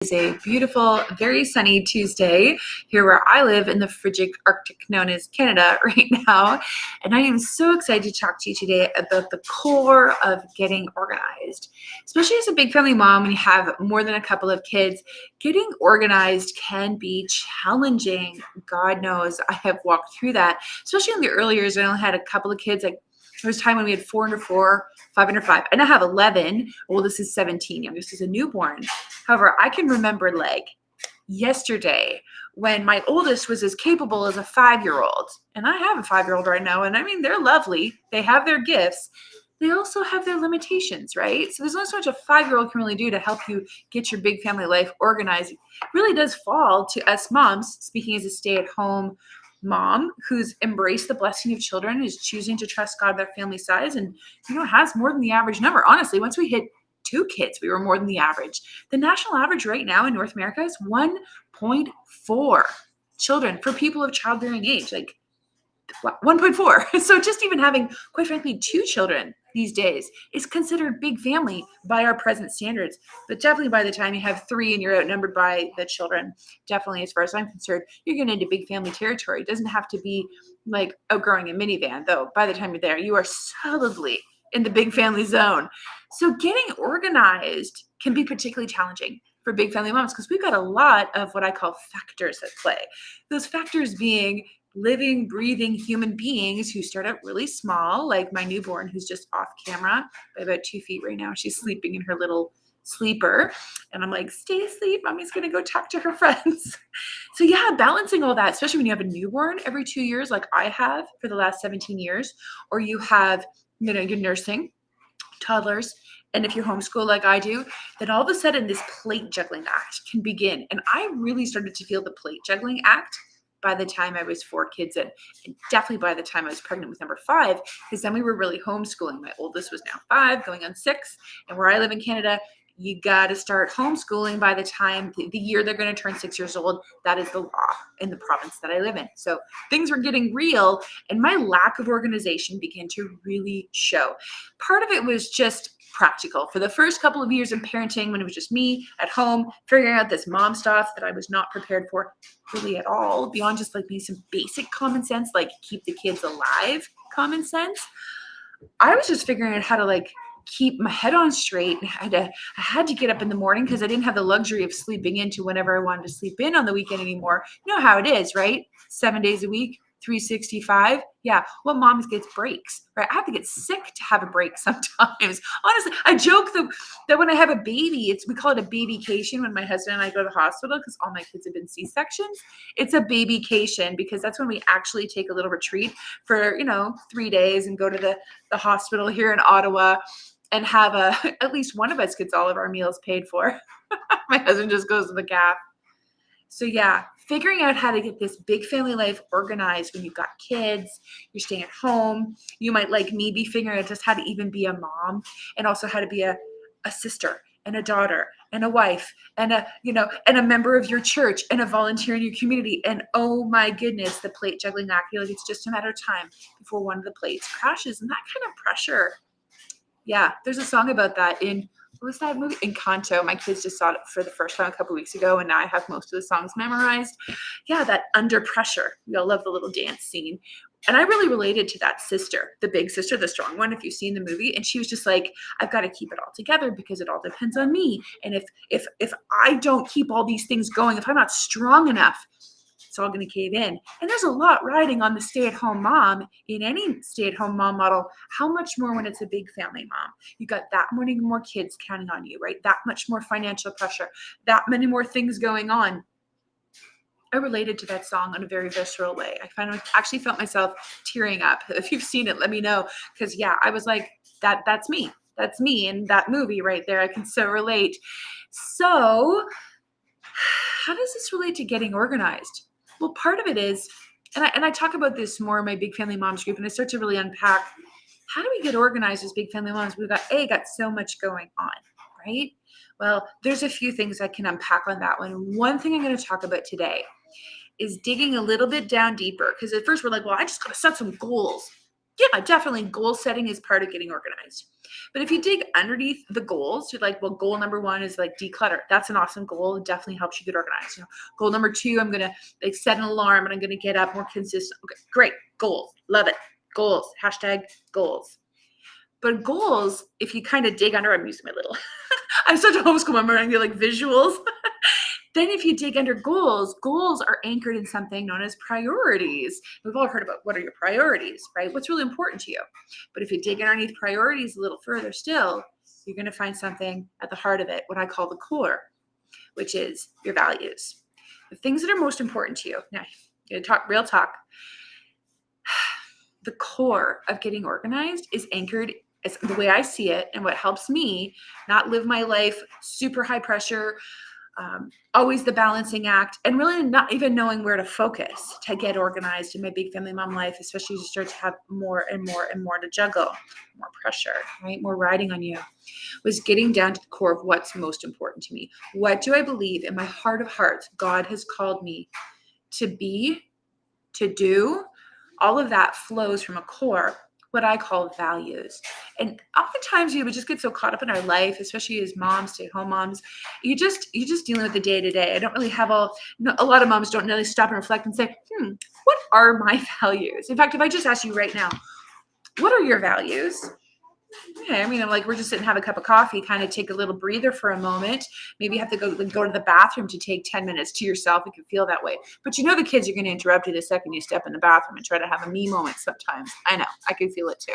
It's a beautiful, very sunny Tuesday here where I live in the frigid Arctic known as Canada right now. And I am so excited to talk to you today about the core of getting organized. Especially as a big family mom, when you have more than a couple of kids, getting organized can be challenging. God knows I have walked through that, especially in the early years when I only had a couple of kids. Like there was a time when we had 4 under 4, 5 under 5, and I have 11. Well, this is 17. Youngest is a newborn. However, I can remember like yesterday when my oldest was as capable as a 5-year-old. And I have a 5-year-old right now. And I mean, they're lovely. They have their gifts. They also have their limitations, right? So there's not so much a 5-year-old can really do to help you get your big family life organized. It really does fall to us moms, speaking as a stay-at-home mom who's embraced the blessing of children, is choosing to trust God with their family size, and has more than the average number. Honestly, once we hit 2 kids, we were more than the average. The national average right now in North America is 1.4 children for people of childbearing age, like 1.4. So just even having, quite frankly, 2 children these days is considered big family by our present standards. But definitely by the time you have 3 and you're outnumbered by the children, definitely as far as I'm concerned, you're getting into big family territory. It doesn't have to be like outgrowing a minivan, though. By the time you're there, you are solidly in the big family zone. So getting organized can be particularly challenging for big family moms because we've got a lot of what I call factors at play. Those factors being living, breathing human beings who start out really small, like my newborn who's just off camera by about 2 feet right now. She's sleeping in her little sleeper. And I'm like, stay asleep. Mommy's going to go talk to her friends. So yeah, balancing all that, especially when you have a newborn every 2 years, like I have for the last 17 years, or you have, you're nursing toddlers. And if you homeschool like I do, then all of a sudden this plate juggling act can begin. And I really started to feel the plate juggling act by the time I was 4 kids in, and definitely by the time I was pregnant with number 5, because then we were really homeschooling. My oldest was now 5, going on 6, and where I live in Canada, you got to start homeschooling by the time the year they're going to turn 6 years old. That is the law in the province that I live in. So things were getting real, and my lack of organization began to really show. Part of it was just practical. For the first couple of years of parenting, when it was just me at home, figuring out this mom stuff that I was not prepared for really at all, beyond just like maybe some basic common sense, like keep the kids alive common sense. I was just figuring out how to like keep my head on straight. I had to get up in the morning because I didn't have the luxury of sleeping into whenever I wanted to sleep in on the weekend anymore. You know how it is, right? 7 days a week, 365. Yeah, what moms gets breaks, right? I have to get sick to have a break sometimes. Honestly, I joke that when I have a baby, we call it a babycation when my husband and I go to the hospital because all my kids have been C-sections. It's a babycation because that's when we actually take a little retreat for, 3 days and go to the hospital here in Ottawa and have at least one of us gets all of our meals paid for. My husband just goes to the calf. So yeah, figuring out how to get this big family life organized when you've got kids, you're staying at home. You might, like me, be figuring out just how to even be a mom and also how to be a sister and a daughter and a wife and a member of your church and a volunteer in your community. And oh my goodness, the plate juggling act, like it's just a matter of time before one of the plates crashes, and that kind of pressure. Yeah, there's a song about that in, what was that movie? Encanto. My kids just saw it for the first time a couple weeks ago, and now I have most of the songs memorized. Yeah, that under pressure. We all love the little dance scene. And I really related to that sister, the big sister, the strong one, if you've seen the movie. And she was just like, I've got to keep it all together because it all depends on me. And if I don't keep all these things going, if I'm not strong enough, it's all going to cave in. And there's a lot riding on the stay-at-home mom in any stay-at-home mom model. How much more when it's a big family mom? You got that many more kids counting on you, right? That much more financial pressure, that many more things going on. I related to that song in a very visceral way. I actually felt myself tearing up. If you've seen it, let me know. Because yeah, I was like, that's me. That's me in that movie right there. I can so relate. So how does this relate to getting organized? Well, part of it is, and I talk about this more in my Big Family Moms group, and I start to really unpack, how do we get organized as big family moms? We've got so much going on, right? Well, there's a few things I can unpack on that one. One thing I'm going to talk about today is digging a little bit down deeper, because at first we're like, well, I just got to set some goals. Yeah, definitely. Goal setting is part of getting organized. But if you dig underneath the goals, you're like, well, goal number one is like declutter. That's an awesome goal. It definitely helps you get organized. Goal number two, I'm gonna like set an alarm and I'm gonna get up more consistent. Okay, great. Goals. Love it. Goals. Hashtag goals. But goals, if you kind of dig under, I'm using my little I'm such a homeschool member, I get like visuals. Then if you dig under goals, goals are anchored in something known as priorities. We've all heard about what are your priorities, right? What's really important to you. But if you dig underneath priorities a little further still, you're going to find something at the heart of it, what I call the core, which is your values. The things that are most important to you. Now, I'm going to talk real talk. The core of getting organized is anchored as the way I see it, and what helps me not live my life super high pressure, always the balancing act, and really not even knowing where to focus to get organized in my big family mom life, especially as you start to have more and more and more to juggle, more pressure, right? More riding on you, was getting down to the core of what's most important to me. What do I believe in my heart of hearts God has called me to be, to do? All of that flows from a core, what I call values. And oftentimes we would just get so caught up in our life, especially as moms, stay-at-home moms, you just dealing with the day-to-day. I don't really have a lot of moms don't really stop and reflect and say, what are my values? In fact, if I just ask you right now, what are your values? Okay, I mean, I'm like, we're just sitting, have a cup of coffee, kind of take a little breather for a moment. Maybe you have to go to the bathroom to take 10 minutes to yourself. It can feel that way. But you know the kids are going to interrupt you the second you step in the bathroom and try to have a me moment sometimes. I know, I can feel it too.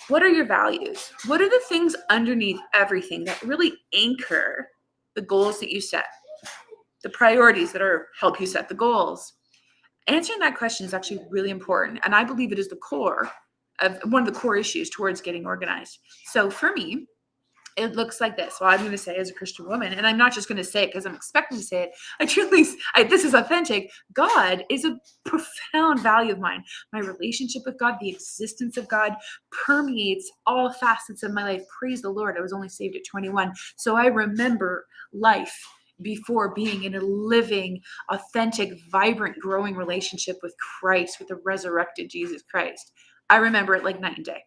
What are your values? What are the things underneath everything that really anchor the goals that you set? The priorities that help you set the goals? Answering that question is actually really important. And I believe it is the core of one of the core issues towards getting organized. So for me, it looks like this. Well, I'm going to say as a Christian woman, and I'm not just going to say it because I'm expecting to say it. This is authentic. God is a profound value of mine. My relationship with God, the existence of God permeates all facets of my life. Praise the Lord. I was only saved at 21. So I remember life before being in a living, authentic, vibrant, growing relationship with Christ, with the resurrected Jesus Christ. I remember it like night and day.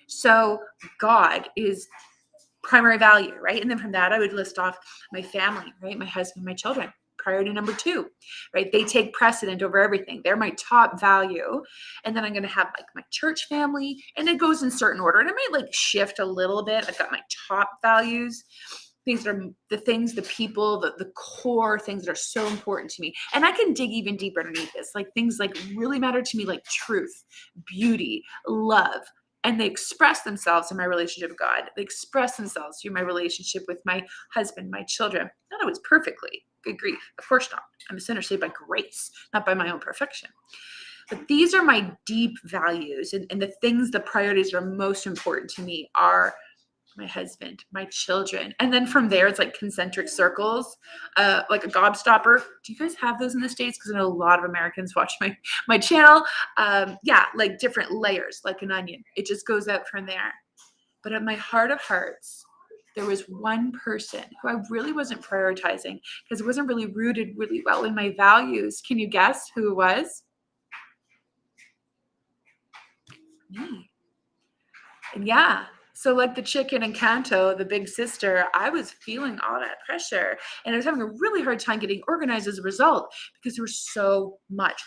So God is primary value, right? And then from that, I would list off my family, right? My husband, my children. Priority number 2, right? They take precedent over everything. They're my top value. And then I'm going to have like my church family, and it goes in certain order. And it might like shift a little bit. I've got my top values. Things that are the things, the people, the core things that are so important to me. And I can dig even deeper underneath this, like things like really matter to me, like truth, beauty, love. And they express themselves in my relationship with God. They express themselves through my relationship with my husband, my children. Not always perfectly. Good grief. Of course not. I'm a sinner saved by grace, not by my own perfection. But these are my deep values. And the things, the priorities that are most important to me are my husband, my children. And then from there, it's like concentric circles, like a gobstopper. Do you guys have those in the States? Because I know a lot of Americans watch my channel. Yeah, like different layers, like an onion. It just goes out from there. But at my heart of hearts, there was one person who I really wasn't prioritizing because it wasn't really rooted really well in my values. Can you guess who it was? Me. And yeah, so like the chicken in Canto, the big sister, I was feeling all that pressure, and I was having a really hard time getting organized as a result because there was so much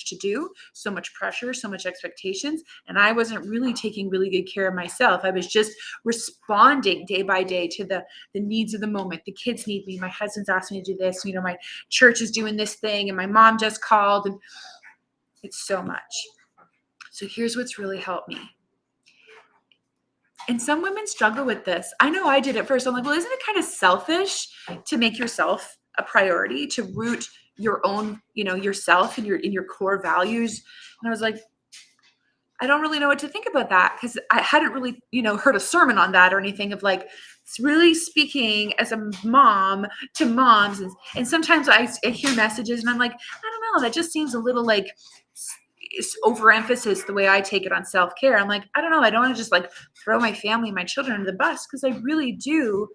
to do, so much pressure, so much expectations, and I wasn't really taking really good care of myself. I was just responding day by day to the needs of the moment. The kids need me. My husband's asked me to do this. My church is doing this thing, and my mom just called, and it's so much. So here's what's really helped me. And some women struggle with this. I know I did at first. I'm like, well, isn't it kind of selfish to make yourself a priority, to root your own, yourself and in your core values? And I was like, I don't really know what to think about that because I hadn't really, heard a sermon on that or anything of like, it's really speaking as a mom to moms. And sometimes I hear messages and I'm like, I don't know, that just seems a little like overemphasis the way I take it on self-care. I'm like, I don't know. I don't want to just like throw my family, my children under the bus because I really do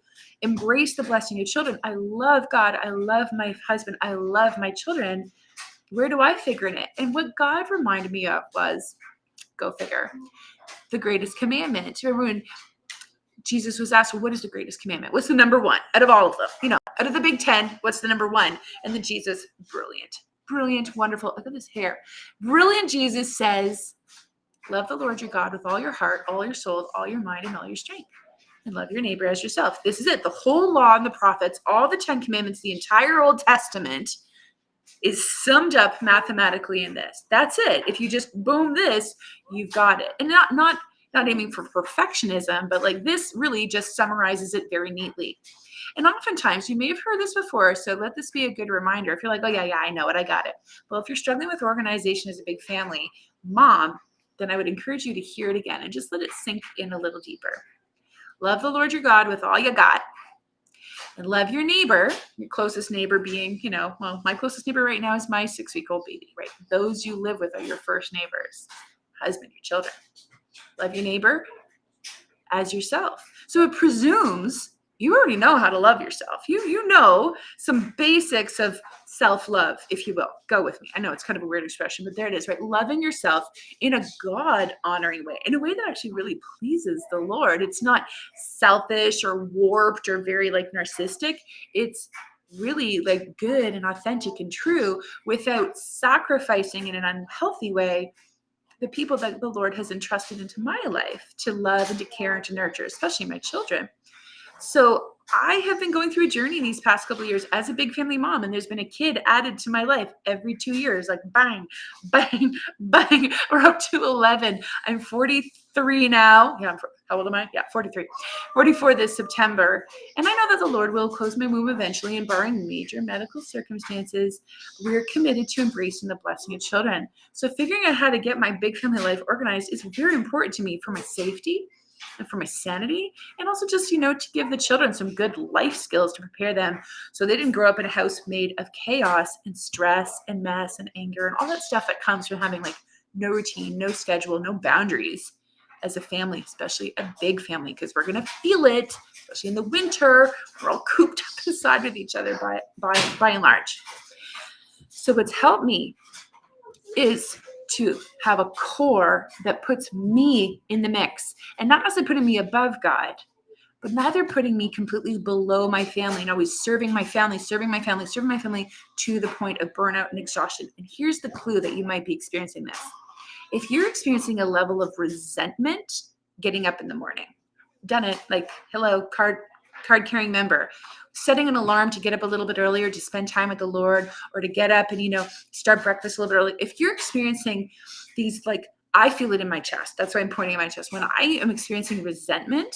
embrace the blessing of children. I love God. I love my husband. I love my children. Where do I figure in it? And what God reminded me of was Go figure. The greatest commandment. Remember when Jesus was asked, well, what is the greatest commandment? What's the number one out of all of them? Out of the big 10, what's the number one? And then Jesus, brilliant, wonderful. Look at this hair. Brilliant Jesus says, love the Lord your God with all your heart, all your soul, all your mind, and all your strength. And love your neighbor as yourself. This is it. The whole law and the prophets, all the 10 commandments, the entire Old Testament is summed up mathematically in this. That's it. If you just boom this, you've got it. And not aiming for perfectionism, but like this really just summarizes it very neatly. And oftentimes you may have heard this before, so let this be a good reminder. If you're like, oh yeah, I know it, I got it. Well, if you're struggling with organization as a big family mom, then I would encourage you to hear it again and just let it sink in a little deeper. Love the Lord your God with all you got. And love your neighbor, your closest neighbor being, my closest neighbor right now is my 6-week-old baby, right? Those you live with are your first neighbors, husband, your children. Love your neighbor as yourself. So it presumes you already know how to love yourself. You know some basics of self-love, if you will. Go with me. I know it's kind of a weird expression, but there it is, right? Loving yourself in a God-honoring way, in a way that actually really pleases the Lord. It's not selfish or warped or very like narcissistic. It's really like good and authentic and true without sacrificing in an unhealthy way the people that the Lord has entrusted into my life to love and to care and to nurture, especially my children. So I have been going through a journey these past couple of years as a big family mom, and there's been a kid added to my life every 2 years, like bang, bang, bang. We're up to 11. I'm 43 now. Yeah, how old am I? Yeah, 43. 44 this September. And I know that the Lord will close my womb eventually, and barring major medical circumstances, we're committed to embracing the blessing of children. So figuring out how to get my big family life organized is very important to me for my safety and for my sanity, and also just, to give the children some good life skills to prepare them so they didn't grow up in a house made of chaos and stress and mess and anger and all that stuff that comes from having like no routine, no schedule, no boundaries as a family, especially a big family, because we're going to feel it, especially in the winter. We're all cooped up inside with each other by and large. So what's helped me is to have a core that puts me in the mix, and not necessarily putting me above God, but neither putting me completely below my family and always serving my family to the point of burnout and exhaustion. And here's the clue that you might be experiencing this. If you're experiencing a level of resentment getting up in the morning, done it, like, hello, card carrying member, setting an alarm to get up a little bit earlier to spend time with the Lord, or to get up and, start breakfast a little bit early. If you're experiencing these, like, I feel it in my chest. That's why I'm pointing at my chest. When I am experiencing resentment,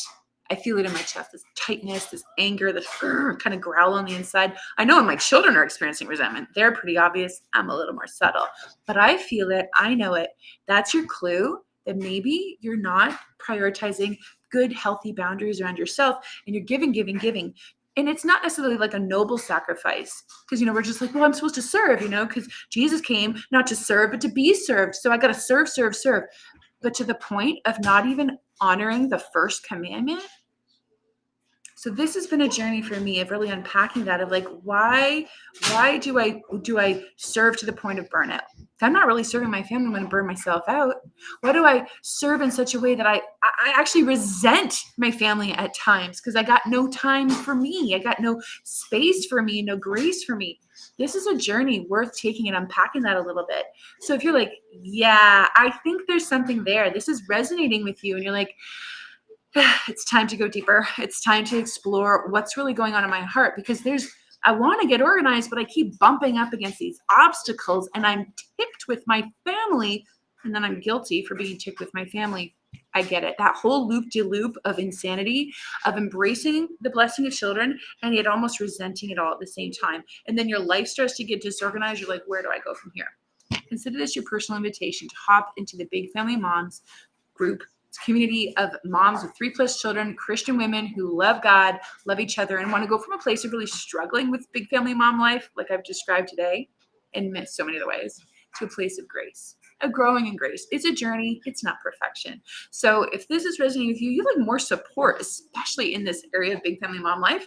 I feel it in my chest, this tightness, this anger, this kind of growl on the inside. I know when my children are experiencing resentment, they're pretty obvious. I'm a little more subtle, but I feel it. I know it. That's your clue that maybe you're not prioritizing good, healthy boundaries around yourself, and you're giving. And it's not necessarily like a noble sacrifice, because, we're just like, well, I'm supposed to serve, because Jesus came not to serve, but to be served. So I got to serve. But to the point of not even honoring the first commandment. So this has been a journey for me of really unpacking that, of like, why do I serve to the point of burnout? If I'm not really serving my family, I'm going to burn myself out. Why do I serve in such a way that I actually resent my family at times, because I got no time for me. I got no space for me, no grace for me. This is a journey worth taking and unpacking that a little bit. So if you're like, yeah, I think there's something there, this is resonating with you, and you're like, it's time to go deeper. It's time to explore what's really going on in my heart, because I want to get organized, but I keep bumping up against these obstacles, and I'm ticked with my family, and then I'm guilty for being ticked with my family. I get it. That whole loop-de-loop of insanity, of embracing the blessing of children and yet almost resenting it all at the same time. And then your life starts to get disorganized. You're like, where do I go from here? Consider this your personal invitation to hop into the Big Family Moms group. It's a community of moms with 3+ children, Christian women who love God, love each other, and want to go from a place of really struggling with big family mom life, like I've described today, and miss so many other ways, to a place of grace. a growing in grace. It's a journey. It's not perfection. So if this is resonating with you, you like more support, especially in this area of big family mom life.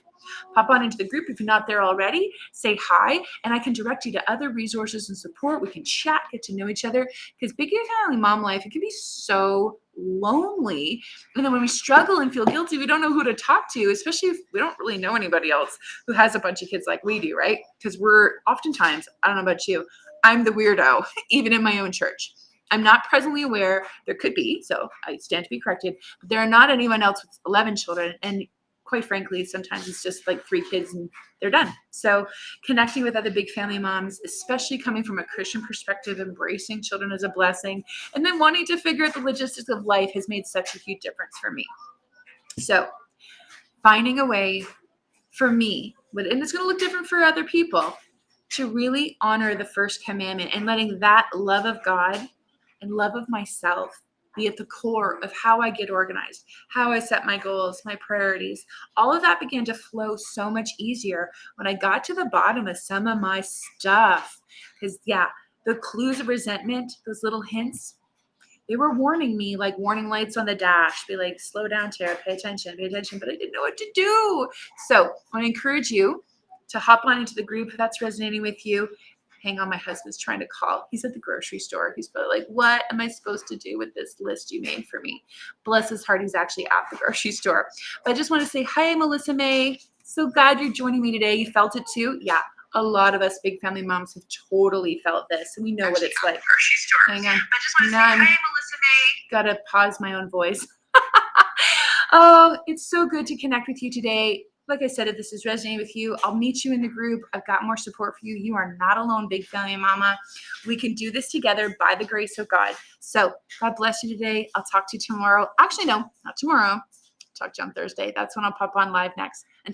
Pop on into the group if you're not there already. Say hi, and I can direct you to other resources and support. We can chat, get to know each other, because big family mom life, it can be so lonely. And then when we struggle and feel guilty, we don't know who to talk to, especially if we don't really know anybody else who has a bunch of kids like we do, right? Because we're oftentimes, I don't know about you, I'm the weirdo, even in my own church. I'm not presently aware. There could be, so I stand to be corrected, but there are not anyone else with 11 children. And quite frankly, sometimes it's just like 3 kids and they're done. So connecting with other big family moms, especially coming from a Christian perspective, embracing children as a blessing, and then wanting to figure out the logistics of life has made such a huge difference for me. So finding a way for me, and it's going to look different for other people, to really honor the first commandment and letting that love of God and love of myself be at the core of how I get organized, how I set my goals, my priorities. All of that began to flow so much easier when I got to the bottom of some of my stuff. Because, yeah, the clues of resentment, those little hints, they were warning me like warning lights on the dash. Be like, slow down, Tara, pay attention. But I didn't know what to do. So I want to encourage you to hop on into the group if that's resonating with you. Hang on, my husband's trying to call. He's at the grocery store. He's probably like, what am I supposed to do with this list you made for me? Bless his heart, he's actually at the grocery store. But I just want to say, hi, Melissa May. So glad you're joining me today. You felt it too? Yeah, a lot of us big family moms have totally felt this. And we know what it's like. Grocery store. Hang on. I just want to say, hi, Melissa May. Gotta pause my own voice. Oh, it's so good to connect with you today. Like I said, if this is resonating with you, I'll meet you in the group. I've got more support for you. You are not alone, big family mama. We can do this together by the grace of God. So God bless you today. I'll talk to you tomorrow. Actually, no, not tomorrow. Talk to you on Thursday. That's when I'll pop on live next.